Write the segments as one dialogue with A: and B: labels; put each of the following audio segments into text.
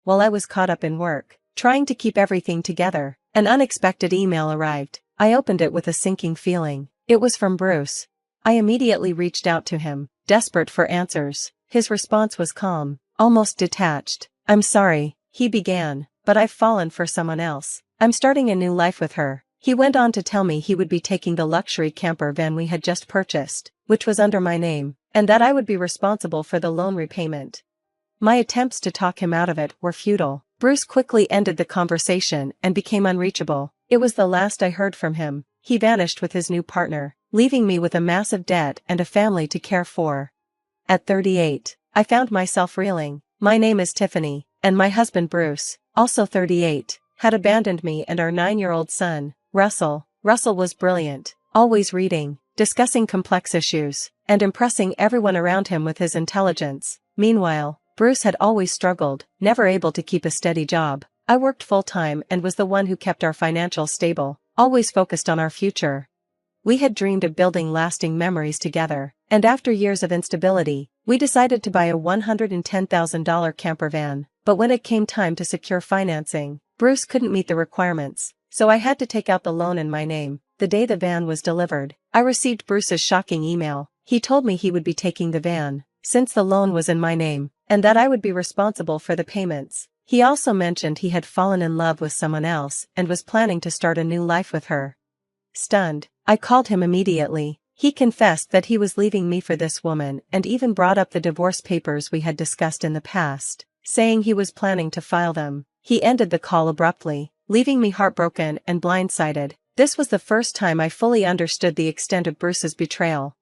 A: while I was caught up in work, trying to keep everything together. An unexpected email arrived. I opened it with a sinking feeling. It was from Bruce. I immediately reached out to him, desperate for answers. His response was calm, almost detached. "I'm sorry," he began, "but I've fallen for someone else. I'm starting a new life with her." He went on to tell me he would be taking the luxury camper van we had just purchased, which was under my name, and that I would be responsible for the loan repayment. My attempts to talk him out of it were futile. Bruce quickly ended the conversation and became unreachable. It was the last I heard from him. He vanished with his new partner, leaving me with a massive debt and a family to care for. At 38, I found myself reeling. My name is Tiffany, and my husband Bruce, also 38, had abandoned me and our 9-year-old son, Russell. Russell was brilliant, always reading, discussing complex issues, and impressing everyone around him with his intelligence. Meanwhile, Bruce had always struggled, never able to keep a steady job. I worked full-time and was the one who kept our financials stable, always focused on our future. We had dreamed of building lasting memories together, and after years of instability, we decided to buy a $110,000 camper van. But when it came time to secure financing, Bruce couldn't meet the requirements, so I had to take out the loan in my name. The day the van was delivered, I received Bruce's shocking email. He told me he would be taking the van, since the loan was in my name, and that I would be responsible for the payments. He also mentioned he had fallen in love with someone else and was planning to start a new life with her. Stunned, I called him immediately. He confessed that he was leaving me for this woman and even brought up the divorce papers we had discussed in the past, saying he was planning to file them. He ended the call abruptly, leaving me heartbroken and blindsided. This was the first time I fully understood the extent of Bruce's betrayal.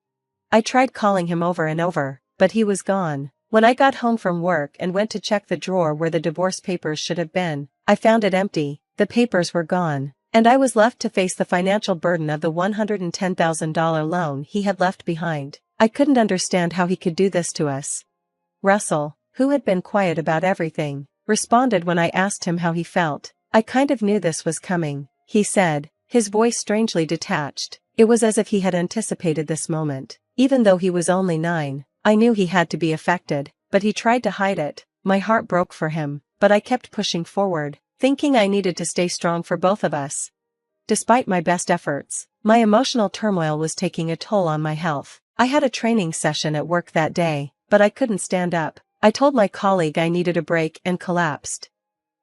A: I tried calling him over and over, but he was gone. When I got home from work and went to check the drawer where the divorce papers should have been, I found it empty. The papers were gone, and I was left to face the financial burden of the $110,000 loan he had left behind. I couldn't understand how he could do this to us. Russell, who had been quiet about everything, responded when I asked him how he felt. "I kind of knew this was coming," he said, his voice strangely detached. It was as if he had anticipated this moment. Even though he was only 9, I knew he had to be affected, but he tried to hide it. My heart broke for him, but I kept pushing forward, thinking I needed to stay strong for both of us. Despite my best efforts, my emotional turmoil was taking a toll on my health. I had a training session at work that day, but I couldn't stand up. I told my colleague I needed a break and collapsed.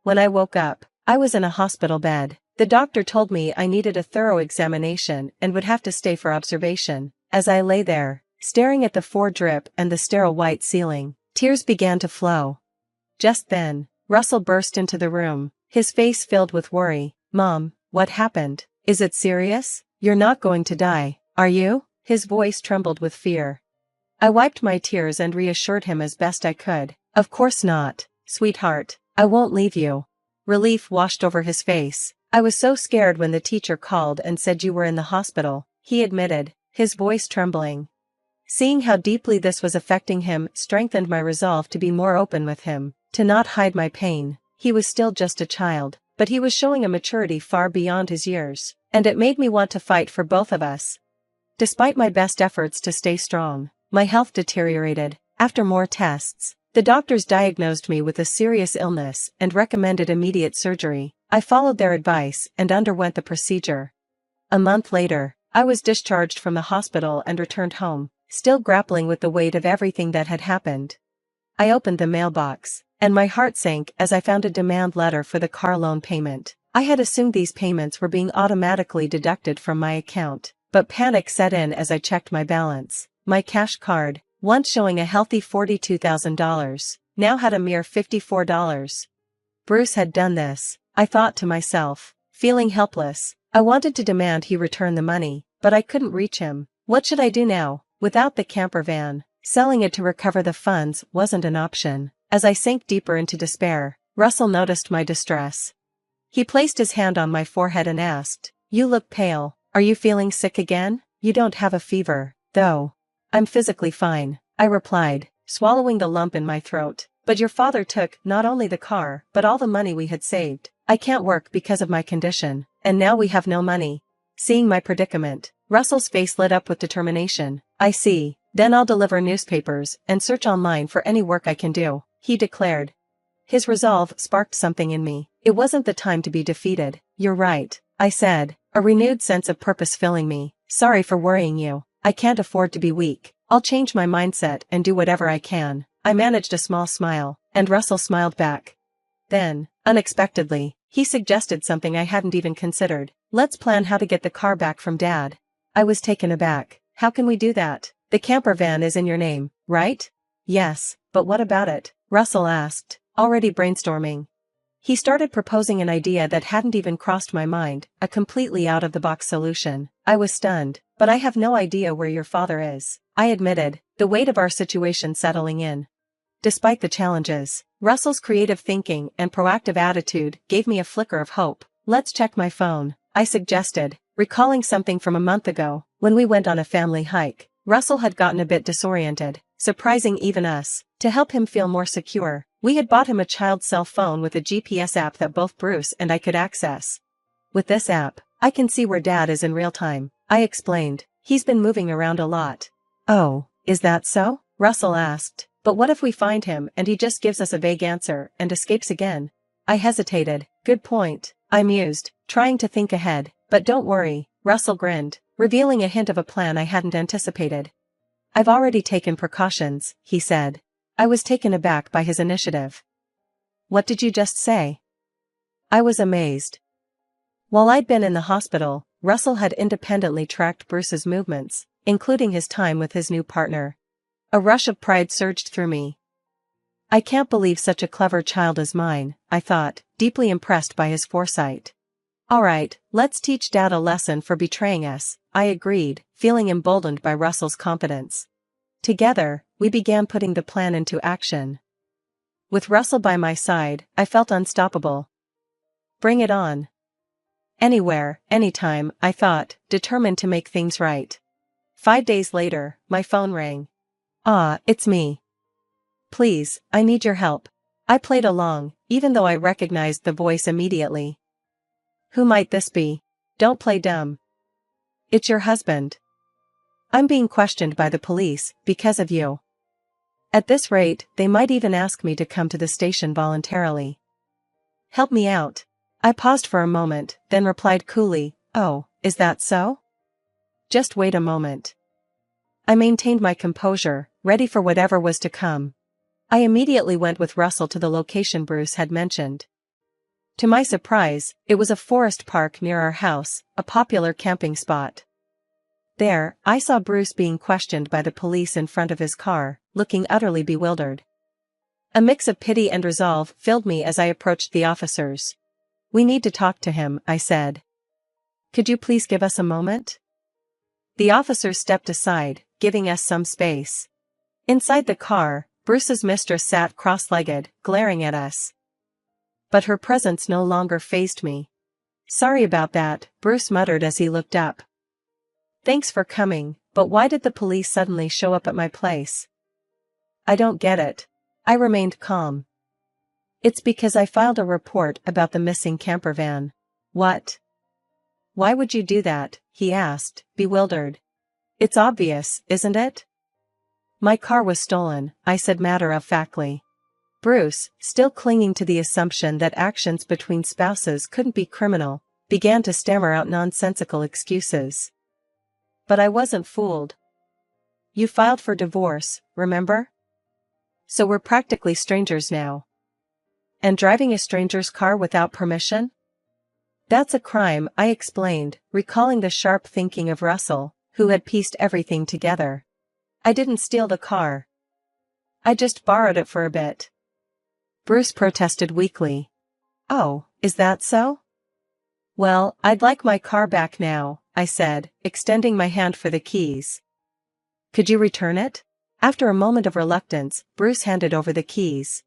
A: When I woke up, I was in a hospital bed. The doctor told me I needed a thorough examination and would have to stay for observation. As I lay there, staring at the drip and the sterile white ceiling, tears began to flow. Just then, Russell burst into the room, his face filled with worry. "Mom, what happened? Is it serious? You're not going to die, are you?" His voice trembled with fear. I wiped my tears and reassured him as best I could. "Of course not, sweetheart, I won't leave you." Relief washed over his face. "I was so scared when the teacher called and said you were in the hospital," he admitted, his voice trembling. Seeing how deeply this was affecting him strengthened my resolve to be more open with him, to not hide my pain. He was still just a child, but he was showing a maturity far beyond his years, and it made me want to fight for both of us. Despite my best efforts to stay strong, my health deteriorated. After more tests, the doctors diagnosed me with a serious illness and recommended immediate surgery. I followed their advice and underwent the procedure. A month later, I was discharged from the hospital and returned home, still grappling with the weight of everything that had happened. I opened the mailbox, and my heart sank as I found a demand letter for the car loan payment. I had assumed these payments were being automatically deducted from my account, but panic set in as I checked my balance. My cash card, once showing a healthy $42,000, now had a mere $54. Bruce had done this, I thought to myself, feeling helpless. I wanted to demand he return the money, but I couldn't reach him. What should I do now? Without the camper van, selling it to recover the funds wasn't an option. As I sank deeper into despair, Russell noticed my distress. He placed his hand on my forehead and asked, "You look pale. Are you feeling sick again?" "You don't have a fever, though." "I'm physically fine," I replied, swallowing the lump in my throat. "But your father took not only the car, but all the money we had saved. I can't work because of my condition, and now we have no money." Seeing my predicament, Russell's face lit up with determination. "I see, then I'll deliver newspapers and search online for any work I can do," he declared. His resolve sparked something in me. It wasn't the time to be defeated. "You're right," I said, a renewed sense of purpose filling me. "Sorry for worrying you. I can't afford to be weak. I'll change my mindset and do whatever I can." I managed a small smile, and Russell smiled back. Then, unexpectedly, he suggested something I hadn't even considered. "Let's plan how to get the car back from Dad." I was taken aback. "How can we do that? The camper van is in your name, right?" "Yes, but what about it?" Russell asked, already brainstorming. He started proposing an idea that hadn't even crossed my mind, a completely out-of-the-box solution. I was stunned. "But I have no idea where your father is," I admitted, the weight of our situation settling in. Despite the challenges, Russell's creative thinking and proactive attitude gave me a flicker of hope. "Let's check my phone," I suggested, recalling something from a month ago, when we went on a family hike. Russell had gotten a bit disoriented, surprising even us. To help him feel more secure, we had bought him a child's cell phone with a GPS app that both Bruce and I could access. "With this app, I can see where Dad is in real time," I explained. "He's been moving around a lot." "Oh, is that so?" Russell asked. "But what if we find him and he just gives us a vague answer and escapes again?" I hesitated. "Good point," I mused, trying to think ahead. "But don't worry," Russell grinned, revealing a hint of a plan I hadn't anticipated. "I've already taken precautions," he said. I was taken aback by his initiative. "What did you just say?" I was amazed. While I'd been in the hospital, Russell had independently tracked Bruce's movements, including his time with his new partner. A rush of pride surged through me. "I can't believe such a clever child is mine," I thought, deeply impressed by his foresight. "All right, let's teach Dad a lesson for betraying us," I agreed, feeling emboldened by Russell's confidence. Together, we began putting the plan into action. With Russell by my side, I felt unstoppable. Bring it on. Anywhere, anytime, I thought, determined to make things right. 5 days later, my phone rang. "Ah, it's me. Please, I need your help." I played along, even though I recognized the voice immediately. "Who might this be?" "Don't play dumb. It's your husband. I'm being questioned by the police, because of you. At this rate, they might even ask me to come to the station voluntarily. Help me out." I paused for a moment, then replied coolly, "Oh, is that so? Just wait a moment." I maintained my composure, ready for whatever was to come. I immediately went with Russell to the location Bruce had mentioned. To my surprise, it was a forest park near our house, a popular camping spot. There, I saw Bruce being questioned by the police in front of his car, looking utterly bewildered. A mix of pity and resolve filled me as I approached the officers. "We need to talk to him," I said. "Could you please give us a moment?" The officers stepped aside, giving us some space. Inside the car, Bruce's mistress sat cross-legged, glaring at us. But her presence no longer fazed me. "Sorry about that," Bruce muttered as he looked up. "Thanks for coming, but why did the police suddenly show up at my place?" "I don't get it." I remained calm. "It's because I filed a report about the missing camper van." "What? Why would you do that?" he asked, bewildered. "It's obvious, isn't it?" "My car was stolen," I said matter-of-factly. Bruce, still clinging to the assumption that actions between spouses couldn't be criminal, began to stammer out nonsensical excuses. But I wasn't fooled. "You filed for divorce, remember? So we're practically strangers now. And driving a stranger's car without permission? That's a crime," I explained, recalling the sharp thinking of Russell, who had pieced everything together. "I didn't steal the car. I just borrowed it for a bit." Bruce protested weakly. "Oh, is that so? Well, I'd like my car back now," I said, extending my hand for the keys. "Could you return it?" After a moment of reluctance, Bruce handed over the keys.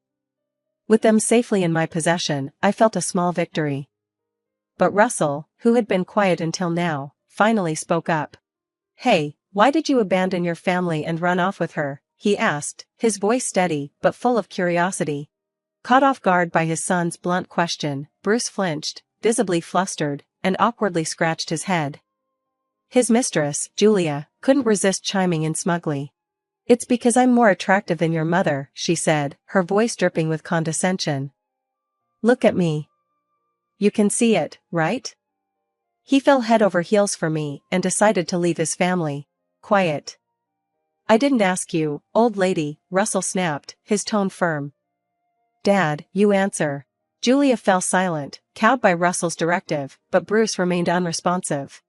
A: With them safely in my possession, I felt a small victory. But Russell, who had been quiet until now, finally spoke up. "Hey, why did you abandon your family and run off with her?" he asked, his voice steady but full of curiosity. Caught off guard by his son's blunt question, Bruce flinched, visibly flustered, and awkwardly scratched his head. His mistress, Julia, couldn't resist chiming in smugly. It's because I'm more attractive than your mother, she said, her voice dripping with condescension. Look at me. You can see it, right? He fell head over heels for me and decided to leave his family. Quiet. I didn't ask you, old lady, Russell snapped, his tone firm. Dad, you answer. Julia fell silent, cowed by Russell's directive, but Bruce remained unresponsive.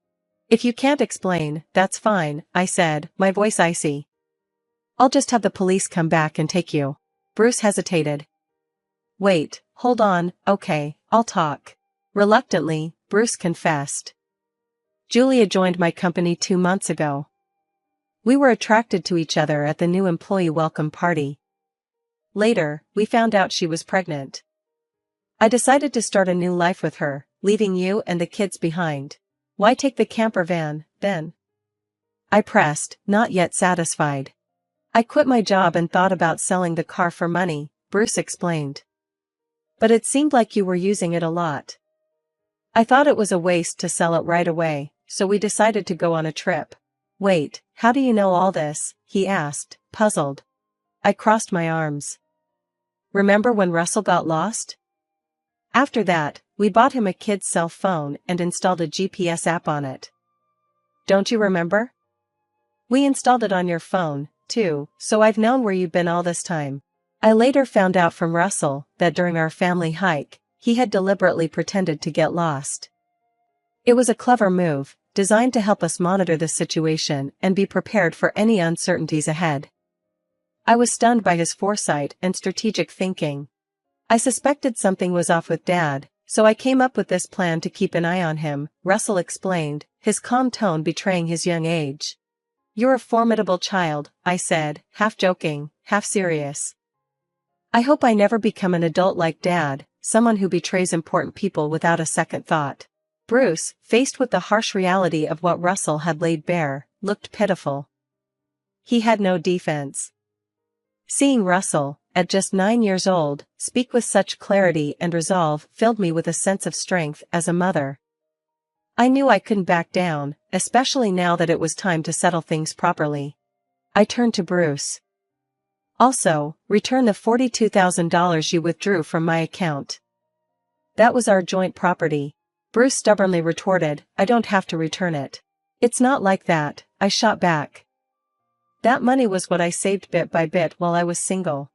A: If you can't explain, that's fine, I said, my voice icy. I'll just have the police come back and take you. Bruce hesitated. Wait, hold on, okay, I'll talk. Reluctantly, Bruce confessed. Julia joined my company 2 months ago. We were attracted to each other at the new employee welcome party. Later, we found out she was pregnant. I decided to start a new life with her, leaving you and the kids behind. Why take the camper van, then? I pressed, not yet satisfied. I quit my job and thought about selling the car for money, Bruce explained. But it seemed like you were using it a lot. I thought it was a waste to sell it right away, so we decided to go on a trip. Wait, how do you know all this? He asked, puzzled. I crossed my arms. Remember when Russell got lost? After that, we bought him a kid's cell phone and installed a GPS app on it. Don't you remember? We installed it on your phone, too, so I've known where you've been all this time. I later found out from Russell that during our family hike, he had deliberately pretended to get lost. It was a clever move, designed to help us monitor the situation and be prepared for any uncertainties ahead. I was stunned by his foresight and strategic thinking. I suspected something was off with Dad, so I came up with this plan to keep an eye on him, Russell explained, his calm tone betraying his young age. You're a formidable child, I said, half joking, half serious. I hope I never become an adult like Dad, someone who betrays important people without a second thought. Bruce, faced with the harsh reality of what Russell had laid bare, looked pitiful. He had no defense. Seeing Russell, at just 9 years old, speak with such clarity and resolve filled me with a sense of strength as a mother. I knew I couldn't back down, especially now that it was time to settle things properly. I turned to Bruce. Also, return the $42,000 you withdrew from my account. That was our joint property. Bruce stubbornly retorted, I don't have to return it. It's not like that, I shot back. That money was what I saved bit by bit while I was single.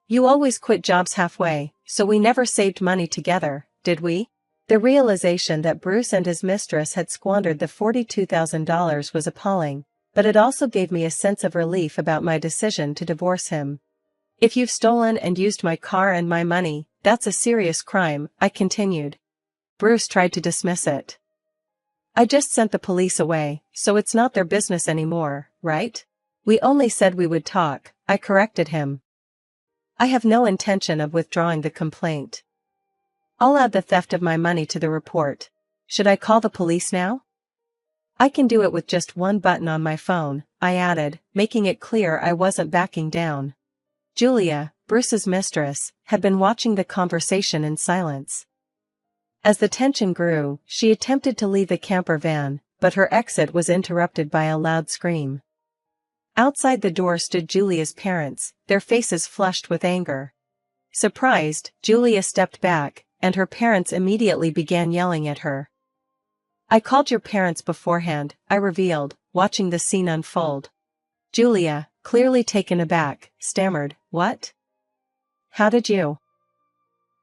A: You always quit jobs halfway, so we never saved money together, did we? The realization that Bruce and his mistress had squandered the $42,000 was appalling, but it also gave me a sense of relief about my decision to divorce him. If you've stolen and used my car and my money, that's a serious crime, I continued. Bruce tried to dismiss it. I just sent the police away, so it's not their business anymore, right? We only said we would talk, I corrected him. I have no intention of withdrawing the complaint. I'll add the theft of my money to the report. Should I call the police now? I can do it with just one button on my phone, I added, making it clear I wasn't backing down. Julia, Bruce's mistress, had been watching the conversation in silence. As the tension grew, she attempted to leave the camper van, but her exit was interrupted by a loud scream. Outside the door stood Julia's parents, their faces flushed with anger. Surprised, Julia stepped back, and her parents immediately began yelling at her. I called your parents beforehand, I revealed, watching the scene unfold. Julia, clearly taken aback, stammered, What? How did you?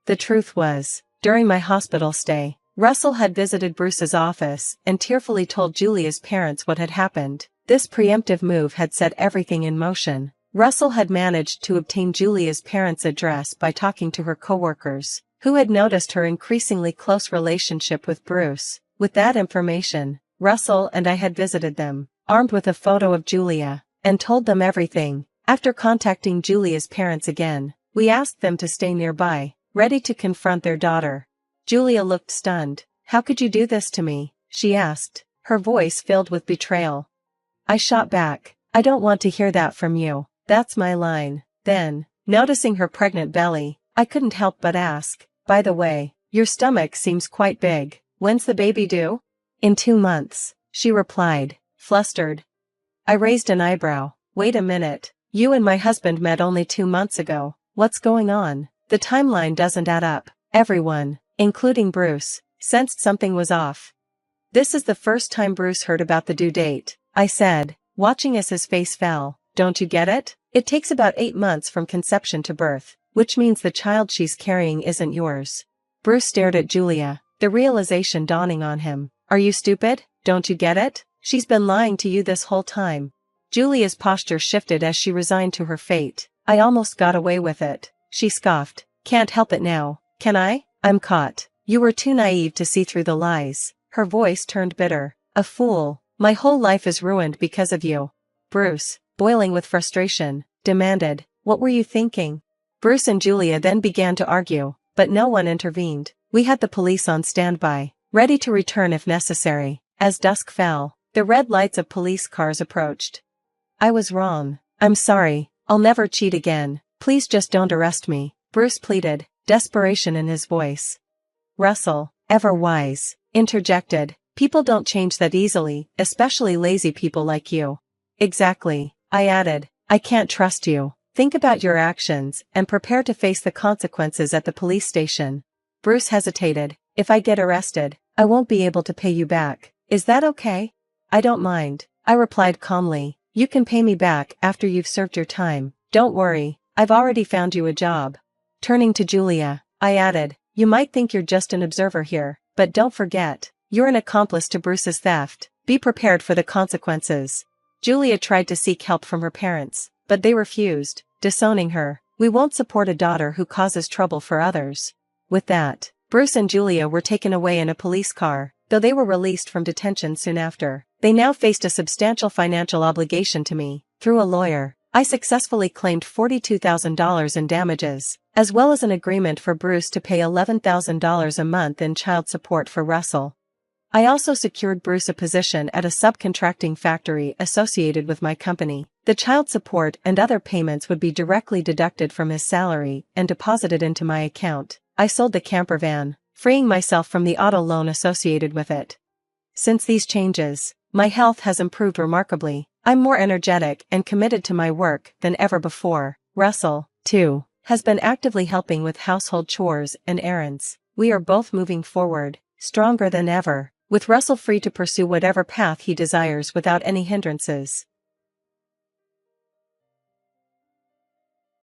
A: The truth was, during my hospital stay, Russell had visited Bruce's office and tearfully told Julia's parents what had happened. This preemptive move had set everything in motion. Russell had managed to obtain Julia's parents' address by talking to her coworkers, who had noticed her increasingly close relationship with Bruce. With that information, Russell and I had visited them, armed with a photo of Julia, and told them everything. After contacting Julia's parents again, we asked them to stay nearby, ready to confront their daughter. Julia looked stunned. How could you do this to me? She asked, her voice filled with betrayal. I shot back. I don't want to hear that from you. That's my line. Then, noticing her pregnant belly, I couldn't help but ask, by the way, your stomach seems quite big. When's the baby due? In 2 months, she replied, flustered. I raised an eyebrow. Wait a minute. You and my husband met only 2 months ago. What's going on? The timeline doesn't add up. Everyone, including Bruce, sensed something was off. This is the first time Bruce heard about the due date, I said, watching as his face fell. Don't you get it? It takes about 8 months from conception to birth, which means the child she's carrying isn't yours. Bruce stared at Julia, the realization dawning on him. Are you stupid? Don't you get it? She's been lying to you this whole time. Julia's posture shifted as she resigned to her fate. I almost got away with it, she scoffed. Can't help it now, can I? I'm caught. You were too naive to see through the lies. Her voice turned bitter. A fool. My whole life is ruined because of you. Bruce, boiling with frustration, demanded, what were you thinking? Bruce and Julia then began to argue, but no one intervened. We had the police on standby, ready to return if necessary. As dusk fell, the red lights of police cars approached. I was wrong. I'm sorry. I'll never cheat again. Please just don't arrest me, Bruce pleaded, desperation in his voice. Russell, ever wise, interjected, people don't change that easily, especially lazy people like you. Exactly, I added, I can't trust you. Think about your actions and prepare to face the consequences at the police station. Bruce hesitated. If I get arrested, I won't be able to pay you back. Is that okay? I don't mind, I replied calmly. You can pay me back after you've served your time. Don't worry, I've already found you a job. Turning to Julia, I added, you might think you're just an observer here, but don't forget, you're an accomplice to Bruce's theft. Be prepared for the consequences. Julia tried to seek help from her parents, but they refused, disowning her. We won't support a daughter who causes trouble for others. With that, Bruce and Julia were taken away in a police car, though they were released from detention soon after. They now faced a substantial financial obligation to me. Through a lawyer, I successfully claimed $42,000 in damages, as well as an agreement for Bruce to pay $11,000 a month in child support for Russell. I also secured Bruce a position at a subcontracting factory associated with my company. The child support and other payments would be directly deducted from his salary and deposited into my account. I sold the camper van, freeing myself from the auto loan associated with it. Since these changes, my health has improved remarkably. I'm more energetic and committed to my work than ever before. Russell, too, has been actively helping with household chores and errands. We are both moving forward, stronger than ever, with Russell free to pursue whatever path he desires without any hindrances.